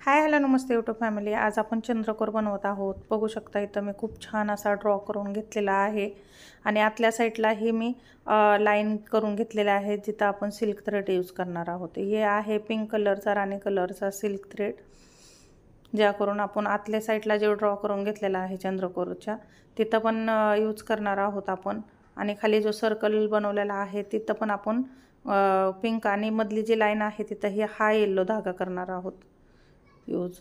Hi hello नमस्ते YouTube family. आज आपण चंद्रकोर बनवत आहोत। बघू शकता इथं मी खूप छान असा ड्रॉ करून घेतलेला आहे आणि आतल्या साईडलाही मी लाईन करून घेतलेला आहे जिथं आपण सिल्क थ्रेड यूज करणार आहोत। हे आहे पिंक कलरचा राणी कलरचा सिल्क थ्रेड, ज्या करून आपण आतल्या साईडला जे ड्रॉ करून घेतलेला आहे चंद्रकोरच्या तिथं पण यूज करणार आहोत आपण। आणि खाली जो सर्कल बनवलेला आहे तिथं पण आपण पिंक आणि मधली जी लाईन आहे तिथं हा येलो धागा करणार आहोत यूज।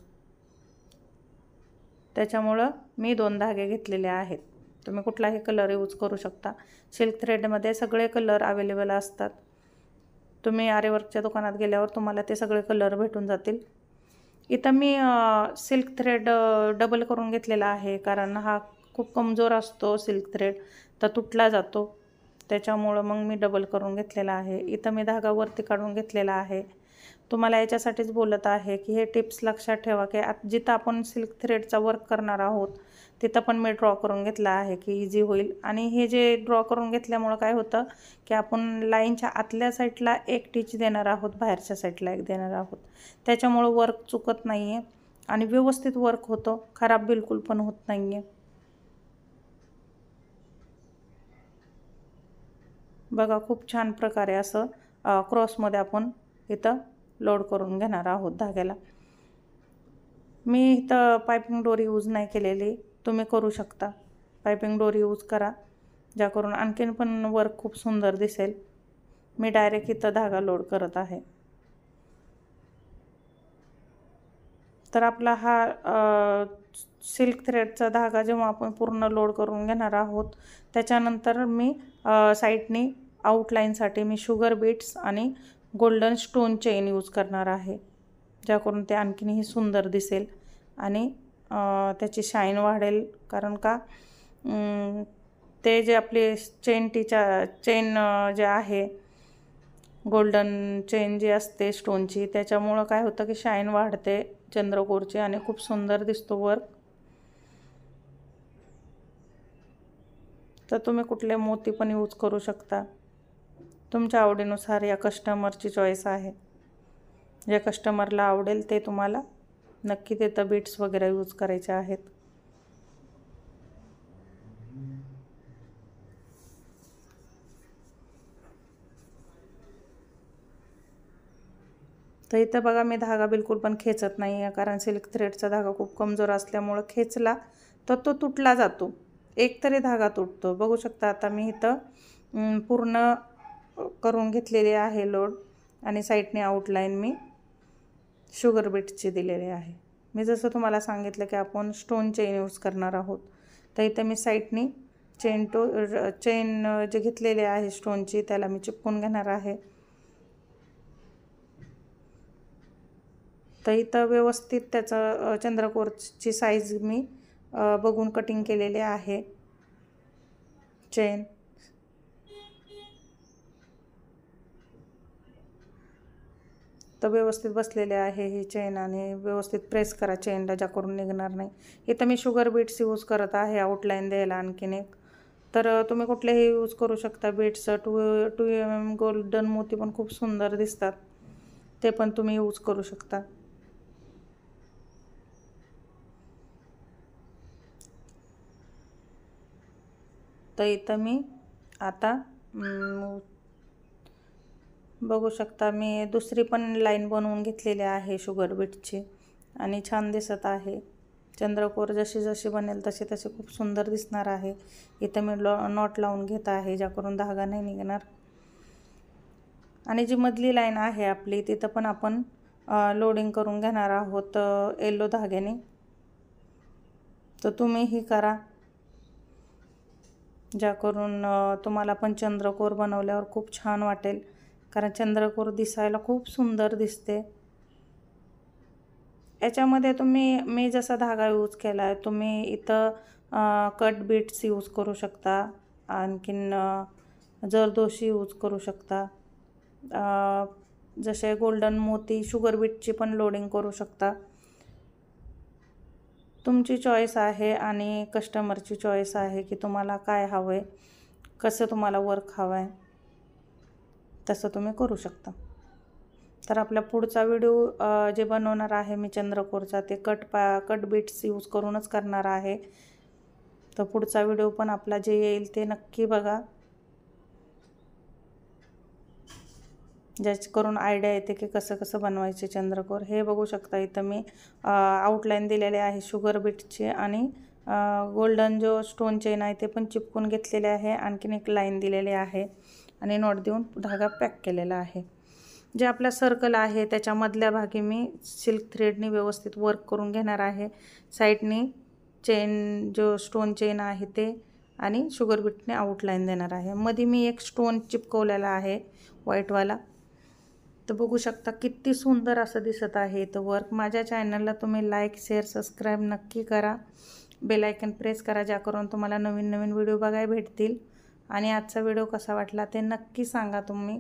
त्याच्यामुळं मी 2 धागे घेतलेले आहेत। तुम्ही कुठलाही कलर यूज करू शकता। सिल्क थ्रेडमध्ये सगळे कलर अवेलेबल असतात। तुम्ही आरीवर्कच्या दुकानात गेल्यावर तुम्हाला ते सगळे कलर भेटून जातील। इथं मी सिल्क थ्रेड डबल करून घेतलेला आहे, कारण हा खूप कमजोर असतो सिल्क थ्रेड, तर तुटला जातो। त्याच्यामुळं मग मी डबल करून घेतलेला आहे। इथं मी धागा वरती काढून घेतलेला आहे। तुम्हाला याच्यासाठीच बोलत आहे की हे टिप्स लक्षात ठेवा की जिथं आपण सिल्क थ्रेडचा वर्क करणार आहोत तिथं पण मी ड्रॉ करून घेतला आहे की इझी होईल। आणि हे जे ड्रॉ करून घेतल्यामुळं काय होतं की आपण लाईनच्या आतल्या साईडला एक टिच देणार आहोत, बाहेरच्या साईडला एक देणार आहोत। त्याच्यामुळं वर्क चुकत नाही आहे आणि व्यवस्थित वर्क होतं, खराब बिलकुल पण होत नाही आहे। बघा खूप छान प्रकारे असं क्रॉसमध्ये आपण इथं लोड करून घेणार आहोत धाग्याला। मी इथं पायपिंग दोरी यूज नाही केलेली, तुम्ही करू शकता। पायपिंग दोरी यूज करा, ज्या करून आणखीन पण वर्क खूप सुंदर दिसेल। मी डायरेक्ट इथं धागा लोड करत आहे। तर आपला हा सिल्क थ्रेडचा धागा जेव्हा आपण पूर्ण लोड करून घेणार आहोत त्याच्यानंतर मी साईडनी आउटलाईनसाठी मी शुगर बीट्स आणि गोल्डन स्टोन चेन यूज करणार आहे, ज्या करून ते आणखीनही सुंदर दिसेल आणि त्याची शाईन वाढेल। कारण का ते जे आपले चेन जे आहे गोल्डन चेन जी असते स्टोनची, त्याच्यामुळं काय होतं की शाईन वाढते चंद्रकोरची आणि खूप सुंदर दिसतो वर्क। तर तुम्ही कुठले मोती पण यूज करू शकता, तुमच्या आवडीनुसार। या कस्टमरची चॉईस आहे, जे कस्टमरला आवडेल ते तुम्हाला नक्की तिथं बीट्स वगैरे यूज करायचे आहेत। तर इथं बघा मी धागा बिलकुल पण खेचत नाही आहे, कारण सिल्क थ्रेडचा धागा खूप कमजोर असल्यामुळं खेचला तर तो तुटला जातो, एक तरी धागा तुटतो। बघू शकता आता मी इथं पूर्ण करून घेतलेली आहे लोड आणि साईडने आउटलाईन मी शुगर बीट्सची दिलेली आहे। मी जसं तुम्हाला सांगितलं की आपण स्टोन चेन यूज करणार आहोत, तर इथं मी साईडनी चेन जे घेतलेले आहे स्टोनची त्याला मी चिपकून घेणार आहे। तर इथं व्यवस्थित त्याचं चंद्रकोरची साईज मी बघून कटिंग केलेली आहे चेन। तर व्यवस्थित बसलेले आहे ही चेन आणि व्यवस्थित प्रेस करा चेनला, ज्या करून निघणार नाही। इथं मी शुगर बीट्स यूज करत आहे आउटलाईन द्यायला आणखीन एक। तर तुम्ही कुठलेही यूज करू शकता बीट्स। 2mm गोल्डन मोती पण खूप सुंदर दिसतात, ते पण तुम्ही यूज करू शकता। तर इथं मी आता बघू शकता मी दुसरी पण लाईन बनवून घेतलेली आहे शुगर बीटची आणि छान दिसत आहे। चंद्रकोर जशी जशी बनेल तशी तशी खूप सुंदर दिसणार आहे। इथं मी नॉट लावून घेत आहे, ज्या करून धागा नाही निघणार। आणि जी मधली लाईन आहे आपली तिथं पण आपण लोडिंग करून घेणार आहोत येलो धाग्याने। तर तुम्हीही करा, ज्या करून तुम्हाला पण चंद्रकोर बनवल्यावर खूप छान वाटेल, कारण चंद्रकोर दिसायला खूप सुंदर दिसते। याच्यामध्ये मी जसा धागा यूज केला आहे, तुम्ही इथं कट बीट्स यूज करू शकता, आणखीन जरदोशी यूज करू शकता, जसे गोल्डन मोती शुगर बीटची पण लोडिंग करू शकता। तुमची चॉईस आहे आणि कस्टमरची चॉईस आहे की तुम्हाला काय हवं आहे, कसं तुम्हाला वर्क हवं आहे, तसं तुम्ही करू शकता। तर आपला पुढचा व्हिडिओ जे बनवणार आहे मी चंद्रकोरचा ते कट बीट्स यूज करूनच करणार आहे. तर पुढचा व्हिडिओ पण आपला जे येईल ते नक्की बघा, ज्याच्याकरून आयडिया येते की कसं कसं बनवायचे चंद्रकोर. हे बघू शकता इथं मी आउटलाईन दिलेले आहे शुगर बीटचे आणि गोल्डन जो स्टोन चेन आहे ते पण चिपकून घेतलेले आहे. आणखीन एक लाईन दिलेली आहे आणि नॉट देऊन धागा पॅक केलेला आहे. जे आपला सर्कल आहे त्याच्या मधल्या भागी मी सिल्क थ्रेडनी व्यवस्थित वर्क करून घेणार आहे. साईडनी चेन जो स्टोन चेन आहे ते आणि शुगर बीटने आउटलाईन देणार आहे. मध्ये मी एक स्टोन चिपकवलेला आहे व्हाईटवाला. तर बघू शकता किती सुंदर असं दिसत आहे इथं वर्क. माझ्या चॅनलला तुम्ही लाईक शेअर सबस्क्राईब नक्की करा. बेल आयकन प्रेस करा, ज्याकरून तुम्हाला नवीन नवीन व्हिडिओ बघायला भेटतील. आणि आजचा व्हिडिओ कसा वाटला ते नक्की सांगा तुम्ही.